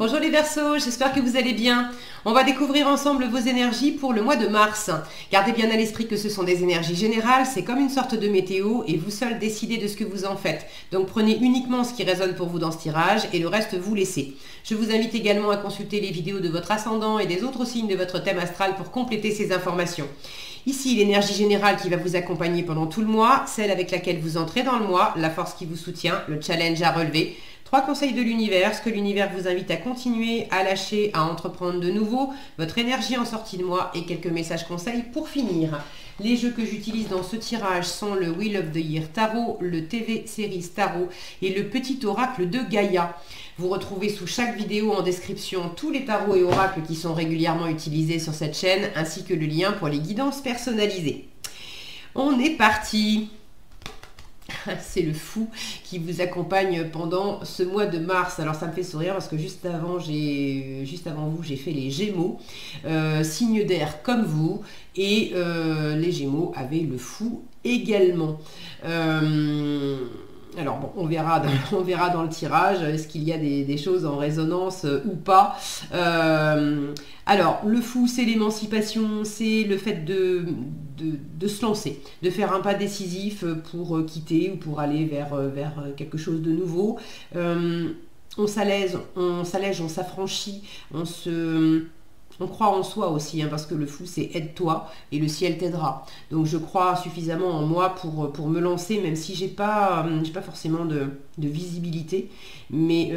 Bonjour les Verseaux, j'espère que vous allez bien. On va découvrir ensemble vos énergies pour le mois de mars. Gardez bien à l'esprit que ce sont des énergies générales, c'est comme une sorte de météo et vous seuls décidez de ce que vous en faites. Donc prenez uniquement ce qui résonne pour vous dans ce tirage et le reste vous laissez. Je vous invite également à consulter les vidéos de votre ascendant et des autres signes de votre thème astral pour compléter ces informations. Ici, l'énergie générale qui va vous accompagner pendant tout le mois, celle avec laquelle vous entrez dans le mois, la force qui vous soutient, le challenge à relever. 3 conseils de l'univers, ce que l'univers vous invite à continuer, à lâcher, à entreprendre de nouveau, votre énergie en sortie de mois et quelques messages conseils pour finir. Les jeux que j'utilise dans ce tirage sont le Wheel of the Year Tarot, le TV Series Tarot et le Petit Oracle de Gaïa. Vous retrouvez sous chaque vidéo en description tous les tarots et oracles qui sont régulièrement utilisés sur cette chaîne, ainsi que le lien pour les guidances personnalisées. On est parti! C'est le fou qui vous accompagne pendant ce mois de mars. Alors ça me fait sourire parce que juste avant vous, j'ai fait les Gémeaux, signe d'air comme vous, et les Gémeaux avaient le fou également. Alors bon, on verra dans le tirage, est-ce qu'il y a des choses en résonance ou pas. Alors, le fou, c'est l'émancipation, c'est le fait de se lancer, de faire un pas décisif pour quitter ou pour aller vers quelque chose de nouveau. On s'allège, on s'affranchit, on croit en soi aussi, hein, parce que le fou c'est aide-toi et le ciel t'aidera. Donc je crois suffisamment en moi pour me lancer, même si j'ai pas forcément de visibilité, mais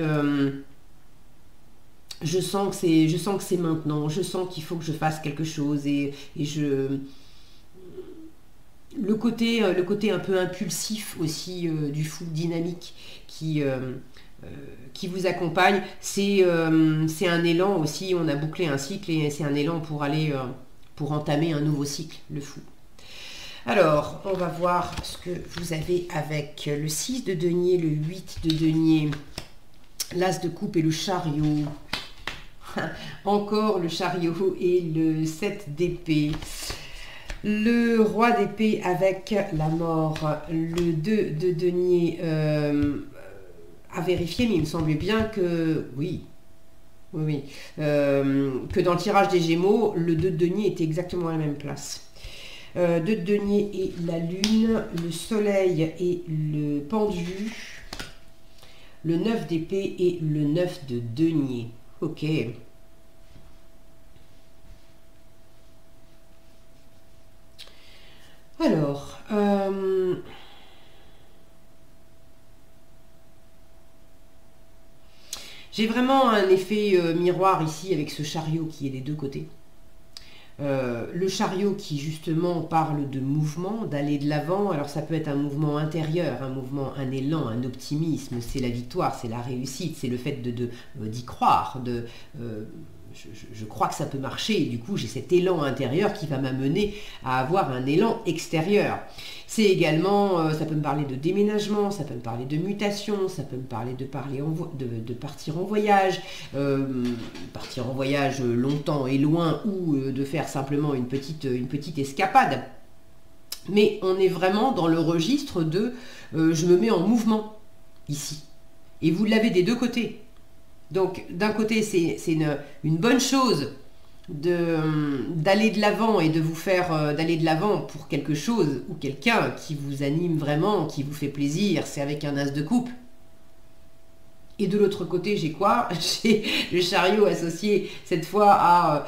je sens que c'est maintenant, je sens qu'il faut que je fasse quelque chose le côté un peu impulsif aussi du fou dynamique qui vous accompagne, c'est un élan aussi, on a bouclé un cycle et c'est un élan pour aller pour entamer un nouveau cycle, le fou. Alors, on va voir ce que vous avez avec le 6 de denier, le 8 de denier, l'as de coupe et le chariot. Encore le chariot et le 7 d'épée. Le roi d'épée avec la mort, le 2 de denier à vérifier, mais il me semblait bien que, que dans le tirage des Gémeaux, le 2 de denier était exactement à la même place. 2 de denier et la lune, le soleil et le pendu, le 9 d'épée et le 9 de denier. Ok. Alors, j'ai vraiment un effet miroir ici avec ce chariot qui est des deux côtés. Le chariot qui justement parle de mouvement, d'aller de l'avant. Alors ça peut être un mouvement intérieur, un mouvement, un élan, un optimisme, c'est la victoire, c'est la réussite, c'est le fait d'y croire, je crois que ça peut marcher et du coup j'ai cet élan intérieur qui va m'amener à avoir un élan extérieur. C'est également, ça peut me parler de déménagement, ça peut me parler de mutation, ça peut me parler de partir en voyage, longtemps et loin ou de faire simplement une petite escapade. Mais on est vraiment dans le registre de je me mets en mouvement ici. Et vous l'avez des deux côtés. Donc d'un côté c'est une bonne chose d'aller de l'avant et de vous faire d'aller de l'avant pour quelque chose ou quelqu'un qui vous anime vraiment, qui vous fait plaisir, c'est avec un as de coupe. Et de l'autre côté j'ai quoi? J'ai le chariot associé cette fois à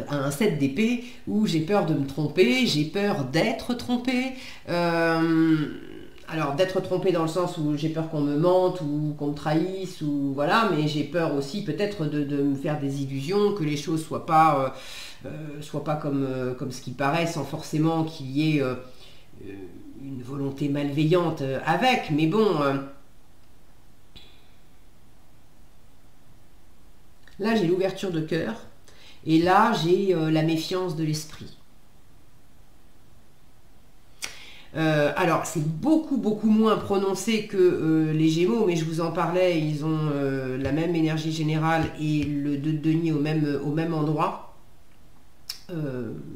un 7 d'épée où j'ai peur de me tromper, j'ai peur d'être trompé. Alors d'être trompé dans le sens où j'ai peur qu'on me mente ou qu'on me trahisse ou voilà, mais j'ai peur aussi peut-être de me faire des illusions, que les choses soient pas comme ce qui paraît, sans forcément qu'il y ait une volonté malveillante avec. Mais bon, là j'ai l'ouverture de cœur et là j'ai la méfiance de l'esprit. Alors c'est beaucoup moins prononcé que les Gémeaux, mais je vous en parlais, ils ont la même énergie générale et le 2 de denier au même endroit.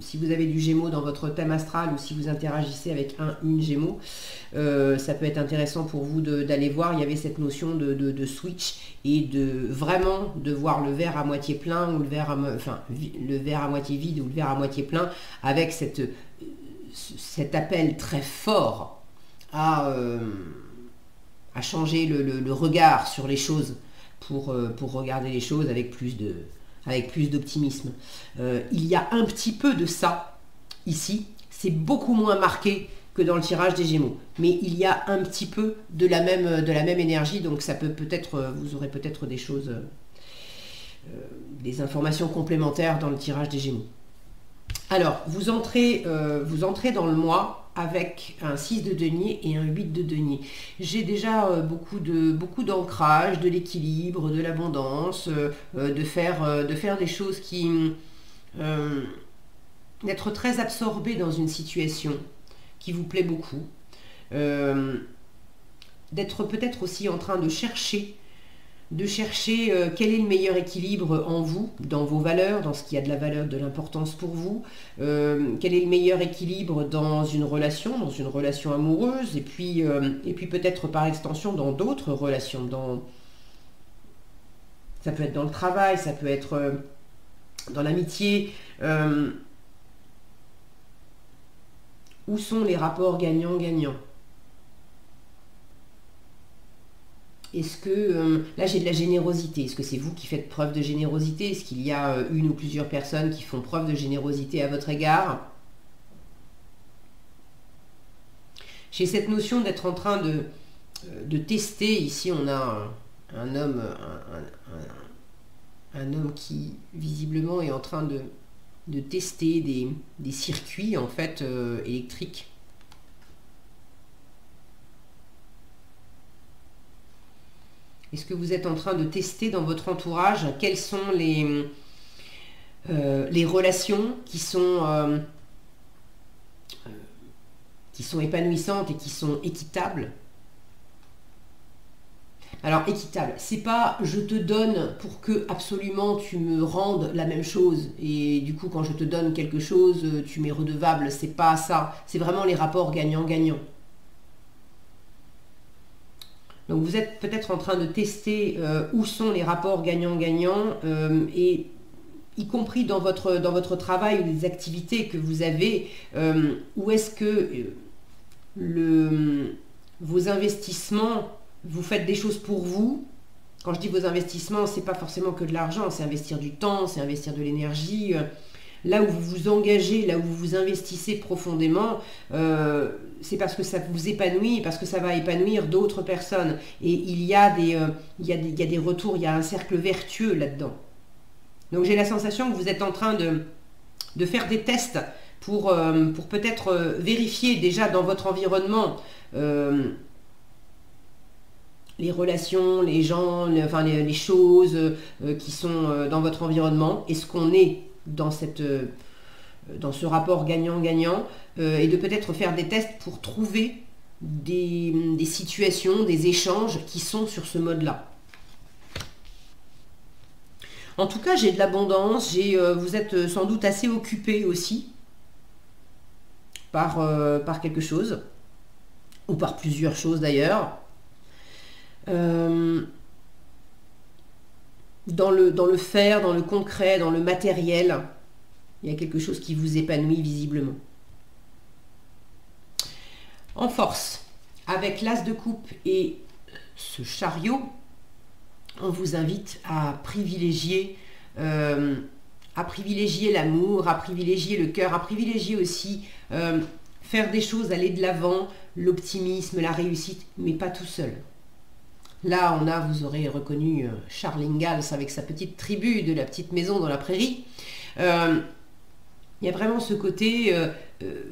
si vous avez du Gémeaux dans votre thème astral ou si vous interagissez avec une Gémeaux, ça peut être intéressant pour vous d'aller voir. Il y avait cette notion de switch et de vraiment de voir le verre à moitié plein ou le verre à moitié vide ou le verre à moitié plein, avec cet appel très fort à changer le regard sur les choses pour regarder les choses avec plus d'optimisme. Il y a un petit peu de ça ici, c'est beaucoup moins marqué que dans le tirage des Gémeaux, mais il y a un petit peu de la même énergie, donc ça peut-être, vous aurez peut-être des choses, des informations complémentaires dans le tirage des Gémeaux. Alors, vous entrez dans le mois avec un 6 de denier et un 8 de denier. J'ai déjà beaucoup d'ancrage, de l'équilibre, de l'abondance, de faire des choses qui... d'être très absorbé dans une situation qui vous plaît beaucoup, d'être peut-être aussi en train de chercher quel est le meilleur équilibre en vous, dans vos valeurs, dans ce qui a de la valeur, de l'importance pour vous, quel est le meilleur équilibre dans une relation amoureuse, et puis peut-être par extension dans d'autres relations, ça peut être dans le travail, ça peut être dans l'amitié. Où sont les rapports gagnant-gagnant? Est-ce que, là j'ai de la générosité, est-ce que c'est vous qui faites preuve de générosité? Est-ce qu'il y a une ou plusieurs personnes qui font preuve de générosité à votre égard? J'ai cette notion d'être en train de tester, ici on a un homme qui visiblement est en train de tester des circuits en fait électriques. Est-ce que vous êtes en train de tester dans votre entourage quelles sont les relations qui sont épanouissantes et qui sont équitables? Alors équitable, c'est pas je te donne pour que absolument tu me rendes la même chose et du coup quand je te donne quelque chose tu m'es redevable, c'est pas ça, c'est vraiment les rapports gagnant-gagnant. Donc vous êtes peut-être en train de tester où sont les rapports gagnant-gagnant et y compris dans votre travail ou les activités que vous avez, où est-ce que vos investissements, vous faites des choses pour vous. Quand je dis vos investissements, c'est pas forcément que de l'argent, c'est investir du temps, c'est investir de l'énergie. Là où vous vous engagez, là où vous vous investissez profondément, c'est parce que ça vous épanouit, parce que ça va épanouir d'autres personnes. Et il y a des retours, il y a un cercle vertueux là-dedans. Donc j'ai la sensation que vous êtes en train de faire des tests pour peut-être vérifier déjà dans votre environnement les relations, les gens, les choses qui sont dans votre environnement. Est-ce qu'on est dans ce rapport gagnant-gagnant et de peut-être faire des tests pour trouver des situations, des échanges qui sont sur ce mode-là. En tout cas, j'ai de l'abondance, vous êtes sans doute assez occupé aussi par quelque chose, ou par plusieurs choses d'ailleurs. Dans le faire, dans le concret, dans le matériel, il y a quelque chose qui vous épanouit visiblement. En force, avec l'as de coupe et ce chariot, on vous invite à privilégier l'amour, à privilégier le cœur, à privilégier aussi faire des choses, aller de l'avant, l'optimisme, la réussite, mais pas tout seul. Là, vous aurez reconnu Charles Ingalls avec sa petite tribu de la petite maison dans la prairie. Il y a vraiment ce côté,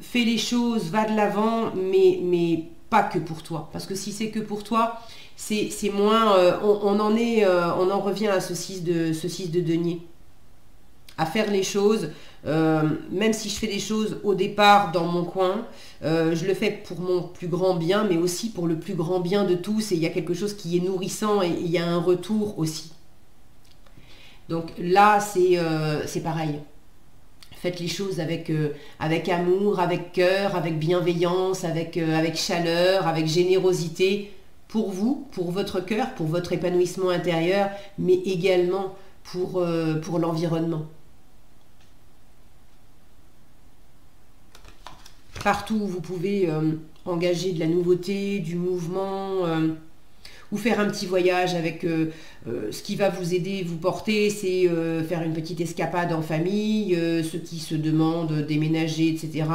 fais les choses, va de l'avant, mais pas que pour toi. Parce que si c'est que pour toi, c'est moins, on en revient à ce 6 de denier. À faire les choses, même si je fais des choses au départ dans mon coin, je le fais pour mon plus grand bien, mais aussi pour le plus grand bien de tous, et il y a quelque chose qui est nourrissant, et il y a un retour aussi. Donc là, c'est pareil. Faites les choses avec amour, avec cœur, avec bienveillance, avec chaleur, avec générosité, pour vous, pour votre cœur, pour votre épanouissement intérieur, mais également pour l'environnement. Partout où vous pouvez engager de la nouveauté, du mouvement, ou faire un petit voyage avec ce qui va vous aider, vous porter, c'est faire une petite escapade en famille, ceux qui se demandent déménager, etc.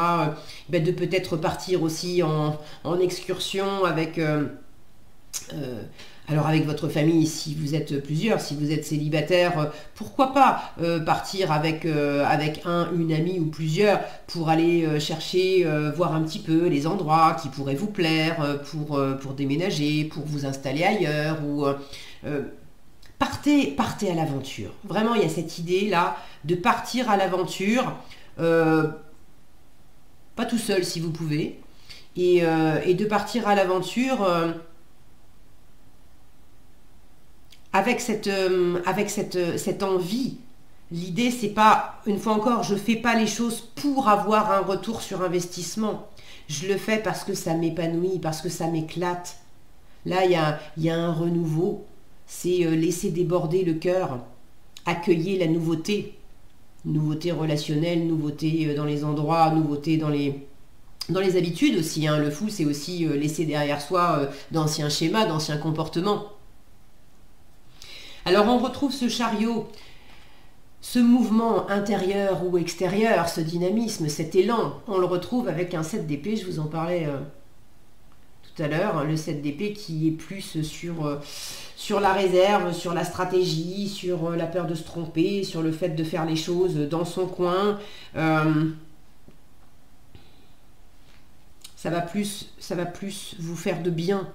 De peut-être partir aussi en excursion avec... alors avec votre famille, si vous êtes plusieurs, si vous êtes célibataire, pourquoi pas partir avec une amie ou plusieurs pour aller chercher, voir un petit peu les endroits qui pourraient vous plaire pour déménager, pour vous installer ailleurs. Ou partez à l'aventure. Vraiment, il y a cette idée-là de partir à l'aventure, pas tout seul si vous pouvez, et de partir à l'aventure... avec cette envie. L'idée, c'est pas, une fois encore, je fais pas les choses pour avoir un retour sur investissement. Je le fais parce que ça m'épanouit, parce que ça m'éclate. Là, il y a un renouveau. C'est laisser déborder le cœur, accueillir la nouveauté. Nouveauté relationnelle, nouveauté dans les endroits, nouveauté dans les habitudes aussi. Hein. Le fou, c'est aussi laisser derrière soi d'anciens schémas, d'anciens comportements. Alors on retrouve ce chariot, ce mouvement intérieur ou extérieur, ce dynamisme, cet élan, on le retrouve avec un 7 d'épée, je vous en parlais tout à l'heure, le 7 d'épée qui est plus sur la réserve, sur la stratégie, sur la peur de se tromper, sur le fait de faire les choses dans son coin. Ça va plus vous faire de bien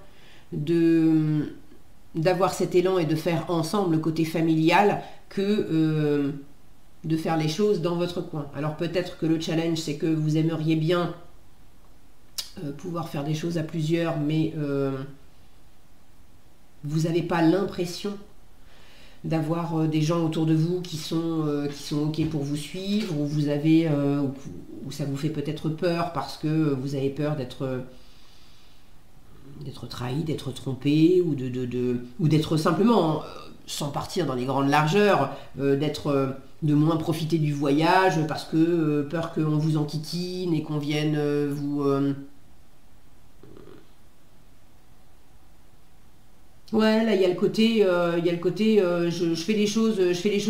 d'avoir cet élan et de faire ensemble le côté familial que de faire les choses dans votre coin. Alors peut-être que le challenge, c'est que vous aimeriez bien pouvoir faire des choses à plusieurs, mais vous n'avez pas l'impression d'avoir des gens autour de vous qui sont OK pour vous suivre, ou ou ça vous fait peut-être peur parce que vous avez peur d'être trahi, d'être trompé, ou d'être simplement, sans partir dans les grandes largeurs, de moins profiter du voyage parce que peur qu'on vous enquiquine et qu'on vienne vous... Ouais, là il y a le côté, je fais les choses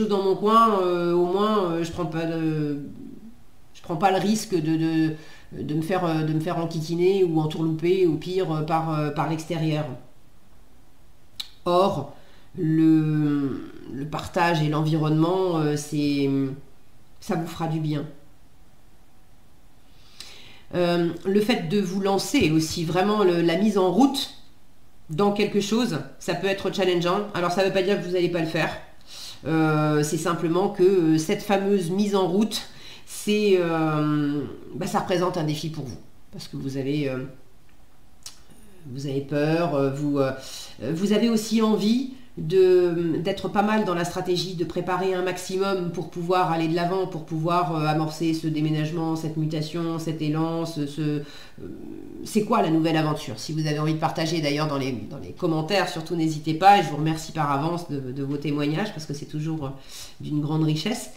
dans mon coin, au moins je prends pas le risque de me faire enquiquiner ou entourlouper, au pire par l'extérieur. Or, le partage et l'environnement, ça vous fera du bien. Le fait de vous lancer aussi, vraiment la mise en route dans quelque chose, ça peut être challengeant. Alors ça ne veut pas dire que vous n'allez pas le faire. C'est simplement que cette fameuse mise en route, ça représente un défi pour vous. Parce que vous avez peur, vous avez aussi envie d'être pas mal dans la stratégie, de préparer un maximum pour pouvoir aller de l'avant, pour pouvoir amorcer ce déménagement, cette mutation, cet élan, c'est quoi la nouvelle aventure? Si vous avez envie de partager d'ailleurs dans les commentaires, surtout n'hésitez pas, et je vous remercie par avance de vos témoignages parce que c'est toujours d'une grande richesse.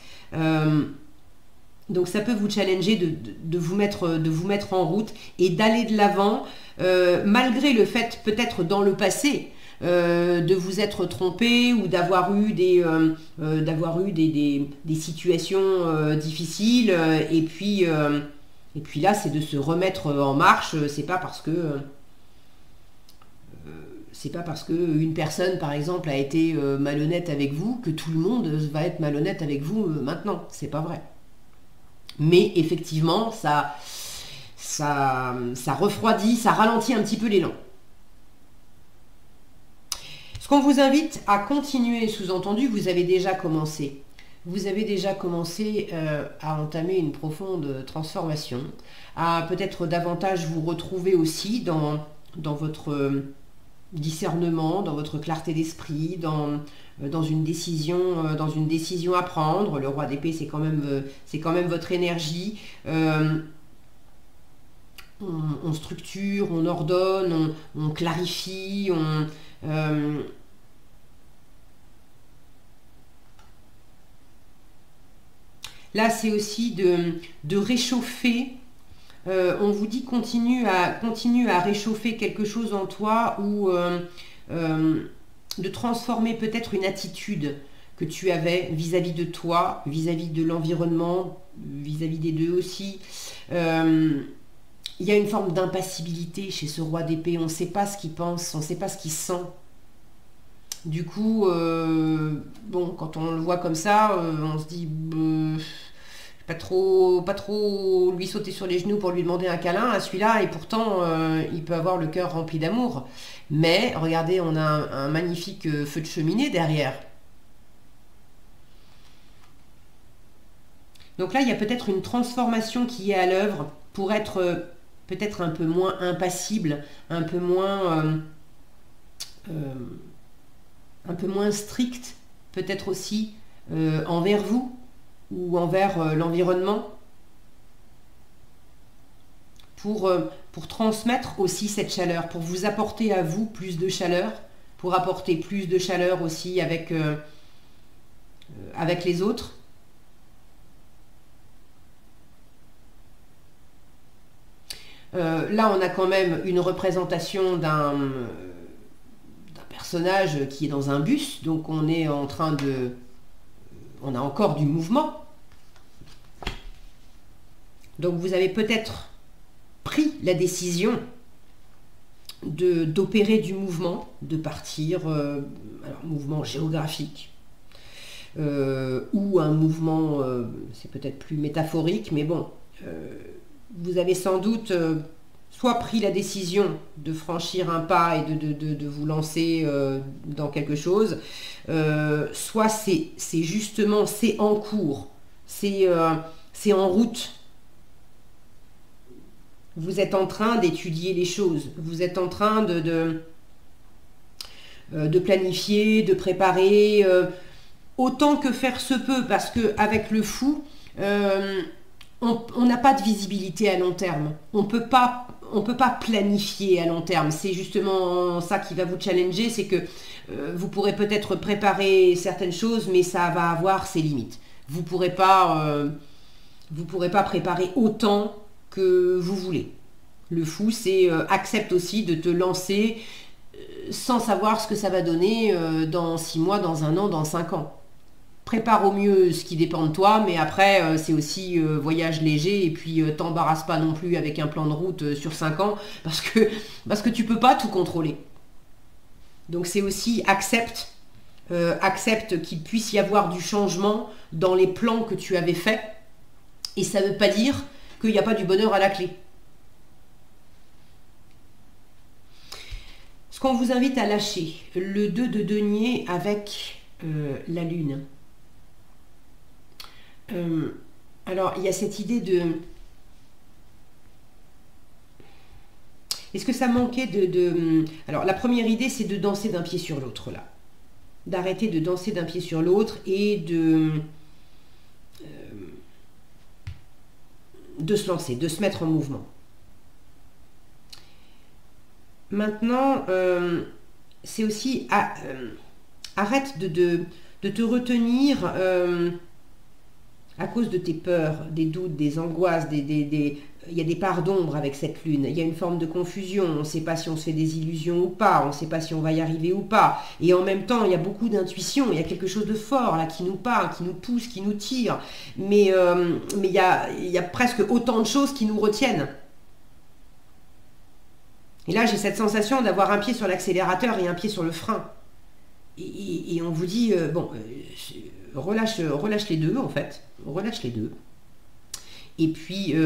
Donc ça peut vous challenger de vous mettre en route et d'aller de l'avant, malgré le fait peut-être dans le passé de vous être trompé ou d'avoir eu des situations difficiles, et puis là c'est de se remettre en marche. C'est pas parce que une personne par exemple a été malhonnête avec vous que tout le monde va être malhonnête avec vous maintenant. C'est pas vrai. Mais effectivement ça refroidit, ça ralentit un petit peu l'élan. Ce qu'on vous invite à continuer, sous-entendu, vous avez déjà commencé. Vous avez déjà commencé à entamer une profonde transformation, à peut-être davantage vous retrouver aussi dans votre discernement, dans votre clarté d'esprit, dans une décision à prendre. Le roi d'épée, c'est quand même votre énergie. On structure, on ordonne, on clarifie, là, c'est aussi de réchauffer. On vous dit continue à réchauffer quelque chose en toi ou de transformer peut-être une attitude que tu avais vis-à-vis de toi, vis-à-vis de l'environnement, vis-à-vis des deux aussi. Il y a une forme d'impassibilité chez ce roi d'épée. On ne sait pas ce qu'il pense, on ne sait pas ce qu'il sent. Du coup, bon, quand on le voit comme ça, on se dit... pas trop lui sauter sur les genoux pour lui demander un câlin à celui-là, et pourtant il peut avoir le cœur rempli d'amour. Mais regardez, on a un magnifique feu de cheminée derrière. Donc là, il y a peut-être une transformation qui est à l'œuvre pour être peut-être un peu moins impassible, un peu moins strict, peut-être aussi envers vous ou envers l'environnement, pour transmettre aussi cette chaleur, pour vous apporter à vous plus de chaleur, pour apporter plus de chaleur aussi avec les autres. Là, on a quand même une représentation d'un personnage qui est dans un bus, donc on est en train de... On a encore du mouvement. Donc vous avez peut-être pris la décision d'opérer du mouvement, de partir, alors mouvement géographique, ou un mouvement, c'est peut-être plus métaphorique, mais bon, vous avez sans doute soit pris la décision de franchir un pas et de vous lancer dans quelque chose, soit c'est justement, c'est en cours, c'est en route. Vous êtes en train d'étudier les choses, vous êtes en train de planifier, de préparer, autant que faire se peut, parce qu'avec le fou, on n'a pas de visibilité à long terme. On peut pas planifier à long terme. C'est justement ça qui va vous challenger, c'est que vous pourrez peut-être préparer certaines choses, mais ça va avoir ses limites. Vous pourrez pas préparer autant que vous voulez. Le fou, c'est accepte aussi de te lancer sans savoir ce que ça va donner dans 6 mois, dans 1 an, dans 5 ans. Prépare au mieux ce qui dépend de toi, mais après c'est aussi voyage léger, et puis t'embarrasse pas non plus avec un plan de route sur 5 ans, parce que tu peux pas tout contrôler. Donc c'est aussi accepte qu'il puisse y avoir du changement dans les plans que tu avais faits, et ça veut pas dire qu'il n'y a pas du bonheur à la clé. Ce qu'on vous invite à lâcher, le 2 de denier avec la lune. Alors, il y a cette idée de... Est-ce que ça manquait Alors, la première idée, c'est de danser d'un pied sur l'autre, là. D'arrêter de danser d'un pied sur l'autre et de se lancer, de se mettre en mouvement. Maintenant, c'est aussi... arrête de te retenir... à cause de tes peurs, des doutes, des angoisses, il y a des parts d'ombre avec cette lune. Il y a une forme de confusion. On ne sait pas si on se fait des illusions ou pas. On ne sait pas si on va y arriver ou pas. Et en même temps, il y a beaucoup d'intuition. Il y a quelque chose de fort là qui nous parle, qui nous pousse, qui nous tire. Mais il y a presque autant de choses qui nous retiennent. Et là, j'ai cette sensation d'avoir un pied sur l'accélérateur et un pied sur le frein. Et on vous dit, relâche les deux, en fait. Relâche les deux. Et puis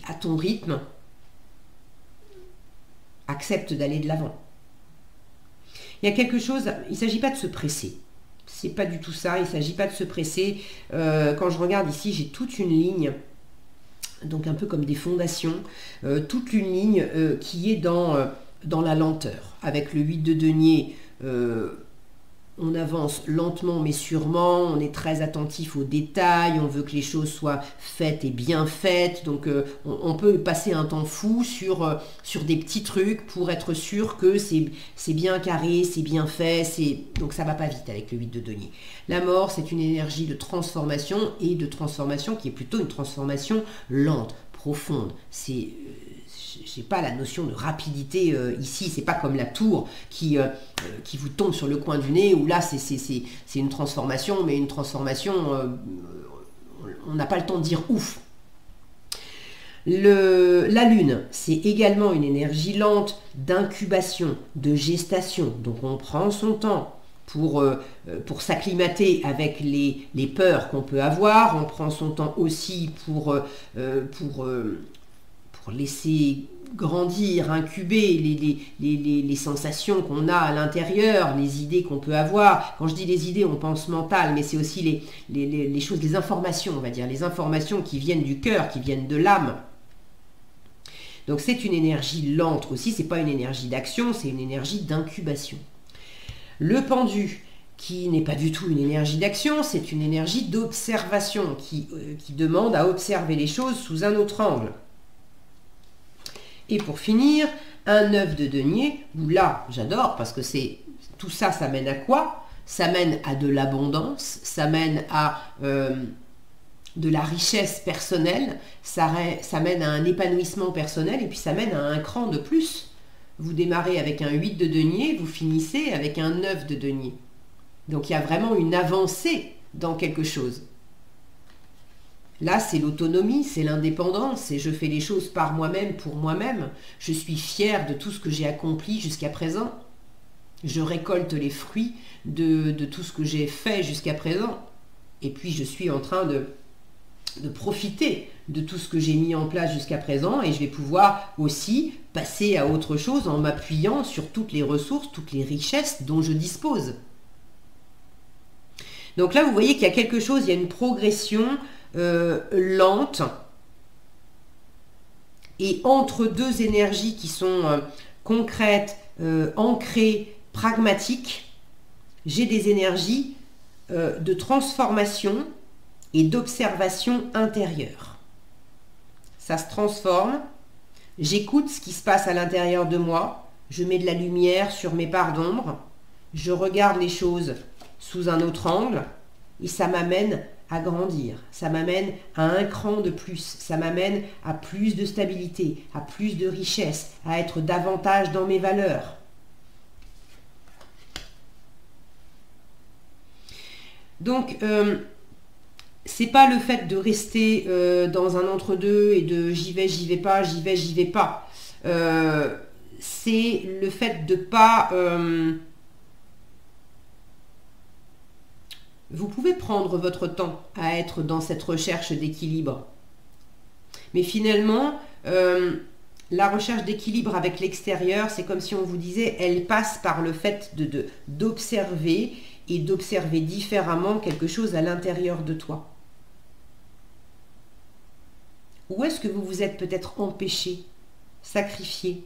à ton rythme, accepte d'aller de l'avant. Il y a quelque chose, il ne s'agit pas de se presser. C'est pas du tout ça, il ne s'agit pas de se presser. Quand je regarde ici, j'ai toute une ligne, donc un peu comme des fondations, toute une ligne qui est dans dans la lenteur. Avec le 8 de denier, on avance lentement mais sûrement, on est très attentif aux détails, on veut que les choses soient faites et bien faites, donc on peut passer un temps fou sur des petits trucs pour être sûr que c'est bien carré, c'est bien fait, donc ça va pas vite avec le 8 de denier. La mort, c'est une énergie de transformation, et de transformation qui est plutôt une transformation lente, profonde. J'ai pas la notion de rapidité ici, c'est pas comme la tour qui vous tombe sur le coin du nez, où là c'est une transformation, mais une transformation, on n'a pas le temps de dire ouf. La lune, c'est également une énergie lente d'incubation, de gestation, donc on prend son temps pour s'acclimater avec les peurs qu'on peut avoir, on prend son temps aussi pour laisser grandir, incuber les sensations qu'on a à l'intérieur, les idées qu'on peut avoir. Quand je dis les idées, on pense mental, mais c'est aussi les choses, les informations, on va dire, les informations qui viennent du cœur, qui viennent de l'âme. Donc c'est une énergie lente aussi, c'est pas une énergie d'action, c'est une énergie d'incubation. Le pendu, qui n'est pas du tout une énergie d'action, c'est une énergie d'observation, qui demande à observer les choses sous un autre angle. Et pour finir, un 9 de denier, où là, j'adore, parce que tout ça, ça mène à quoi? Ça mène à de l'abondance, ça mène à de la richesse personnelle, ça mène à un épanouissement personnel, et puis ça mène à un cran de plus. Vous démarrez avec un 8 de denier, vous finissez avec un 9 de denier. Donc il y a vraiment une avancée dans quelque chose. Là, c'est l'autonomie, c'est l'indépendance, c'est je fais les choses par moi-même, pour moi-même. Je suis fière de tout ce que j'ai accompli jusqu'à présent. Je récolte les fruits de tout ce que j'ai fait jusqu'à présent. Et puis, je suis en train de profiter de tout ce que j'ai mis en place jusqu'à présent, et je vais pouvoir aussi passer à autre chose en m'appuyant sur toutes les ressources, toutes les richesses dont je dispose. Donc là, vous voyez qu'il y a quelque chose, il y a une progression lente, et entre deux énergies qui sont concrètes, ancrées, pragmatiques, j'ai des énergies de transformation et d'observation intérieure. Ça se transforme, j'écoute ce qui se passe à l'intérieur de moi, je mets de la lumière sur mes parts d'ombre, je regarde les choses sous un autre angle, et ça m'amène à grandir, ça m'amène à un cran de plus, ça m'amène à plus de stabilité, à plus de richesse, à être davantage dans mes valeurs. Donc, c'est pas le fait de rester dans un entre-deux et de j'y vais pas, j'y vais pas. C'est le fait de pas... Vous pouvez prendre votre temps à être dans cette recherche d'équilibre. Mais finalement, la recherche d'équilibre avec l'extérieur, c'est comme si on vous disait, elle passe par le fait d'observer et d'observer différemment quelque chose à l'intérieur de toi. Où est-ce que vous vous êtes peut-être empêché, sacrifié?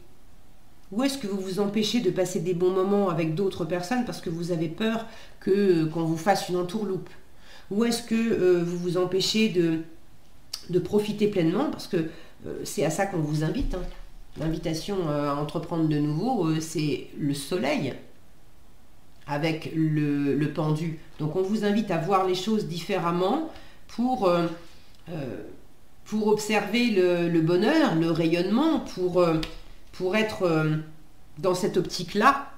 Où est-ce que vous vous empêchez de passer des bons moments avec d'autres personnes parce que vous avez peur qu'on vous fasse une entourloupe? Où est-ce que vous vous empêchez de profiter pleinement? Parce que c'est à ça qu'on vous invite. Hein. L'invitation à entreprendre de nouveau, c'est le soleil avec le pendu. Donc on vous invite à voir les choses différemment pour observer le bonheur, le rayonnement, pour être dans cette optique-là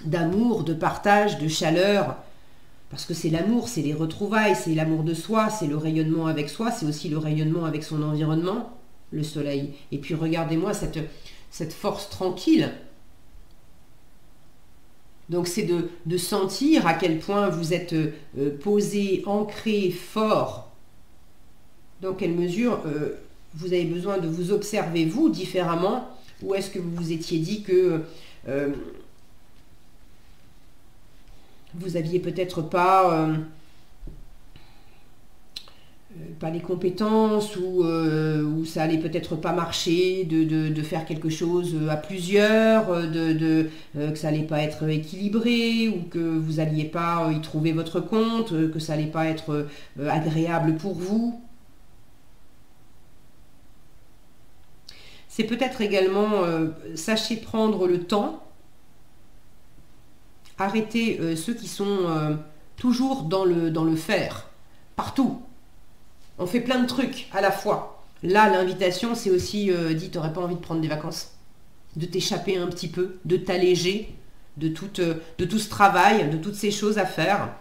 d'amour, de partage, de chaleur, parce que c'est l'amour, c'est les retrouvailles, c'est l'amour de soi, c'est le rayonnement avec soi, c'est aussi le rayonnement avec son environnement, le soleil. Et puis regardez-moi cette force tranquille. Donc c'est de sentir à quel point vous êtes posé, ancré, fort, dans quelle mesure vous avez besoin de vous observer, vous, différemment. Ou est-ce que vous vous étiez dit que vous aviez peut-être pas pas les compétences ou ça allait peut-être pas marcher de faire quelque chose à plusieurs, que ça allait pas être équilibré ou que vous alliez pas y trouver votre compte, que ça allait pas être agréable pour vous. C'est peut-être également, sachez prendre le temps, arrêtez ceux qui sont toujours dans le faire, partout. On fait plein de trucs à la fois. Là, l'invitation, c'est aussi, dis, t'aurais pas envie de prendre des vacances, de t'échapper un petit peu, de t'alléger de tout ce travail, de toutes ces choses à faire,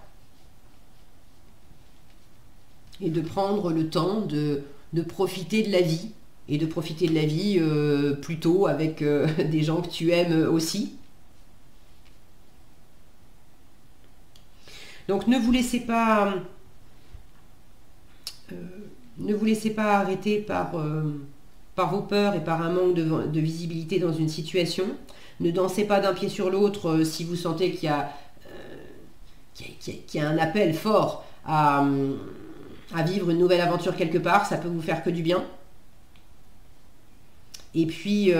et de prendre le temps de profiter de la vie, et de profiter de la vie plutôt avec des gens que tu aimes aussi. Donc ne vous laissez pas arrêter par vos peurs et par un manque de visibilité dans une situation. Ne dansez pas d'un pied sur l'autre si vous sentez qu'il y a un appel fort à vivre une nouvelle aventure quelque part. Ça peut vous faire que du bien. Et puis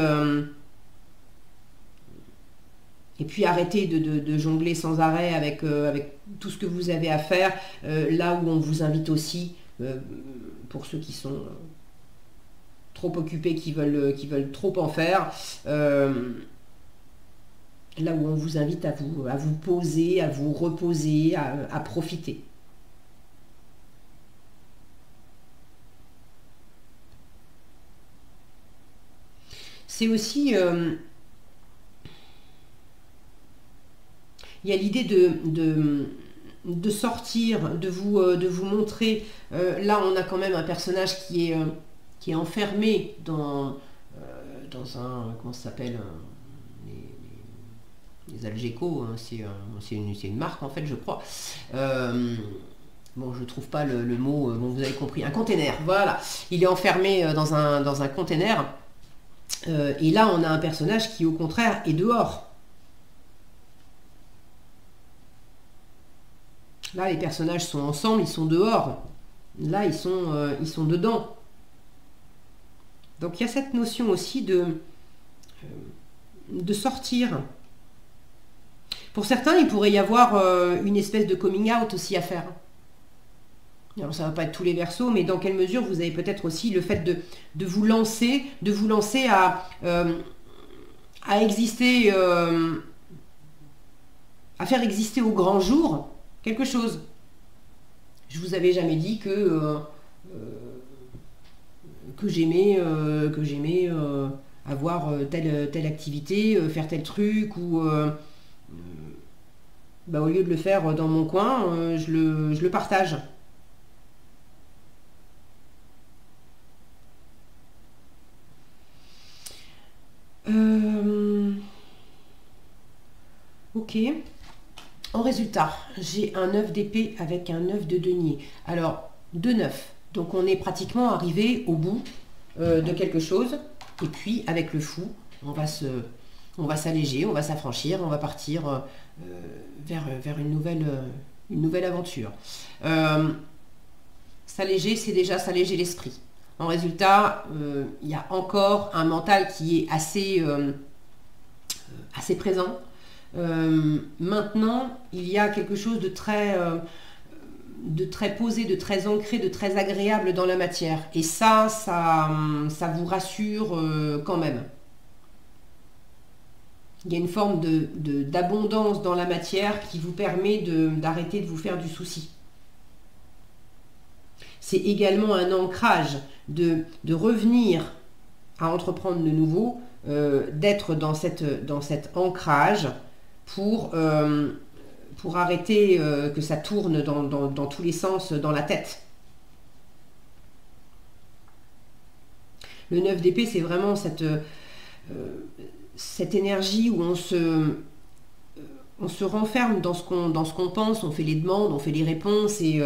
arrêtez de jongler sans arrêt avec tout ce que vous avez à faire, là où on vous invite aussi, pour ceux qui sont trop occupés, qui veulent trop en faire, là où on vous invite à vous poser, à vous reposer, à profiter. C'est aussi... il y a l'idée de sortir, de vous montrer. Là, on a quand même un personnage qui est enfermé dans un... Comment ça s'appelle, les Algeco, hein, c'est une marque, en fait, je crois. Bon, je ne trouve pas le mot, bon, vous avez compris. Un container, voilà. Il est enfermé dans un container. Et là, on a un personnage qui, au contraire, est dehors. Là, les personnages sont ensemble, ils sont dehors. Là, ils sont dedans. Donc, il y a cette notion aussi de sortir. Pour certains, il pourrait y avoir une espèce de coming out aussi à faire. Alors, ça ne va pas être tous les Verseaux, mais dans quelle mesure vous avez peut-être aussi le fait de vous lancer à exister, à faire exister au grand jour quelque chose. Je vous avais jamais dit que j'aimais avoir telle activité, faire tel truc, ou au lieu de le faire dans mon coin, je le partage. Ok. En résultat, j'ai un 9 d'épée avec un 9 de denier. Alors, 2 9. Donc, on est pratiquement arrivé au bout de quelque chose. Et puis, avec le fou, on va s'alléger, on va s'affranchir, on va partir vers une nouvelle aventure. S'alléger, c'est déjà s'alléger l'esprit. En résultat, il y a encore un mental qui est assez présent. Maintenant, il y a quelque chose de très posé, de très ancré, de très agréable dans la matière. Et ça vous rassure quand même. Il y a une forme d'abondance dans la matière qui vous permet d'arrêter de vous faire du souci. C'est également un ancrage de revenir à entreprendre de nouveau, d'être dans cet ancrage pour arrêter que ça tourne dans tous les sens dans la tête. Le 9 d'épée, c'est vraiment cette énergie où on se renferme dans ce qu'on pense, on fait les demandes, on fait les réponses, et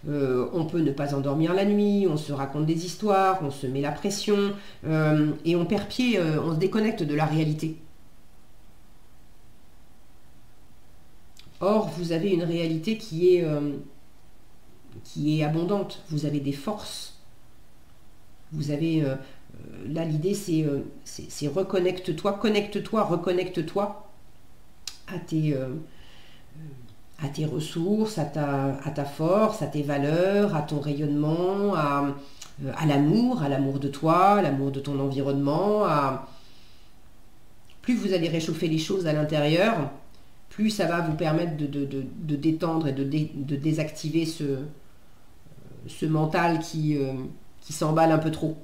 on peut ne pas endormir la nuit, on se raconte des histoires, on se met la pression, et on perd pied, on se déconnecte de la réalité. Or, vous avez une réalité qui est qui est abondante. Vous avez des forces. Vous avez... là, l'idée, c'est reconnecte-toi, connecte-toi, reconnecte-toi à tes ressources, à ta force, à tes valeurs, à ton rayonnement, à l'amour de toi, à l'amour de ton environnement. Plus vous allez réchauffer les choses à l'intérieur, plus ça va vous permettre de détendre et de désactiver ce mental qui s'emballe un peu trop.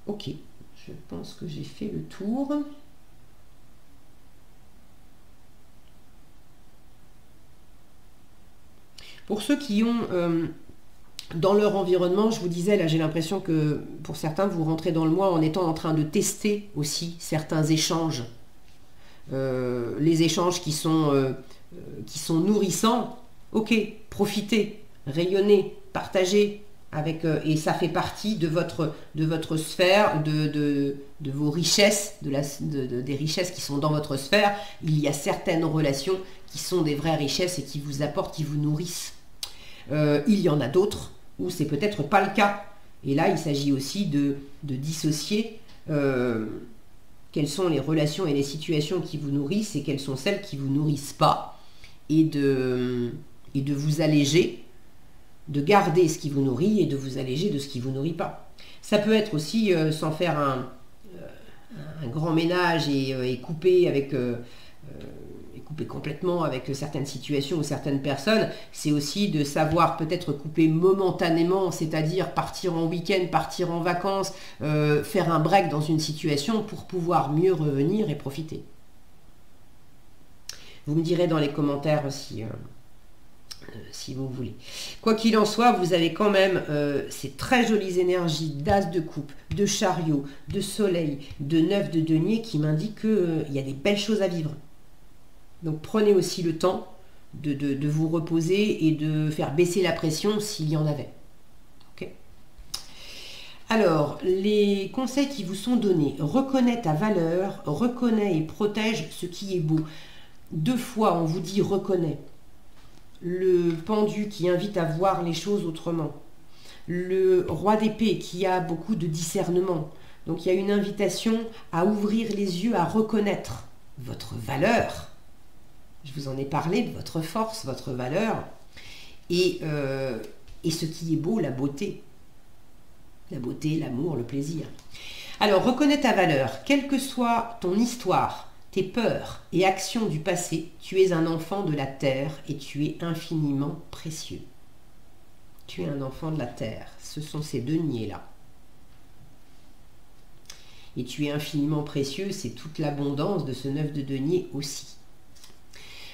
Ok, je pense que j'ai fait le tour. Pour ceux qui ont dans leur environnement, je vous disais, là j'ai l'impression que pour certains, vous rentrez dans le mois en étant en train de tester aussi certains échanges. Les échanges qui sont nourrissants, ok, profitez, rayonnez, partagez, et ça fait partie de votre sphère, de vos richesses, des richesses qui sont dans votre sphère. Il y a certaines relations qui sont des vraies richesses et qui vous apportent, qui vous nourrissent. Il y en a d'autres où c'est peut-être pas le cas. Et là, il s'agit aussi de dissocier quelles sont les relations et les situations qui vous nourrissent et quelles sont celles qui ne vous nourrissent pas. Et de vous alléger, de garder ce qui vous nourrit et de vous alléger de ce qui ne vous nourrit pas. Ça peut être aussi, sans faire un grand ménage et couper couper complètement avec certaines situations ou certaines personnes, c'est aussi de savoir peut-être couper momentanément, c'est-à-dire partir en week-end, partir en vacances, faire un break dans une situation pour pouvoir mieux revenir et profiter. Vous me direz dans les commentaires si vous voulez. Quoi qu'il en soit, vous avez quand même ces très jolies énergies d'as de coupe, de chariot, de soleil, de 9 de denier qui m'indiquent qu'il y a des belles choses à vivre. Donc prenez aussi le temps de vous reposer et de faire baisser la pression s'il y en avait. Okay. Alors, les conseils qui vous sont donnés: reconnais ta valeur, reconnais et protège ce qui est beau. 2 fois, on vous dit reconnais. Le pendu qui invite à voir les choses autrement. Le roi d'épée qui a beaucoup de discernement. Donc il y a une invitation à ouvrir les yeux, à reconnaître votre valeur. Je vous en ai parlé, de votre force, votre valeur. Et ce qui est beau, la beauté. La beauté, l'amour, le plaisir. Alors, reconnais ta valeur. Quelle que soit ton histoire, tes peurs et actions du passé, tu es un enfant de la terre et tu es infiniment précieux. Tu es un enfant de la terre. Ce sont ces deniers-là. Et tu es infiniment précieux, c'est toute l'abondance de ce 9 de denier aussi.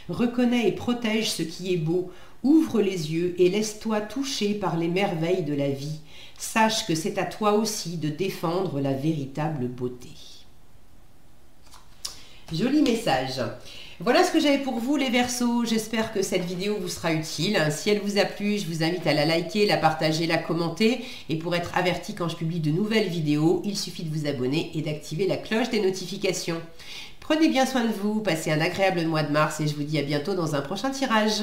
Reconnais et protège ce qui est beau. Ouvre les yeux et laisse-toi toucher par les merveilles de la vie. Sache que c'est à toi aussi de défendre la véritable beauté. Joli message. Voilà ce que j'avais pour vous les Verseaux. J'espère que cette vidéo vous sera utile. Si elle vous a plu, je vous invite à la liker, la partager, la commenter. Et pour être averti quand je publie de nouvelles vidéos, il suffit de vous abonner et d'activer la cloche des notifications. Prenez bien soin de vous, passez un agréable mois de mars et je vous dis à bientôt dans un prochain tirage.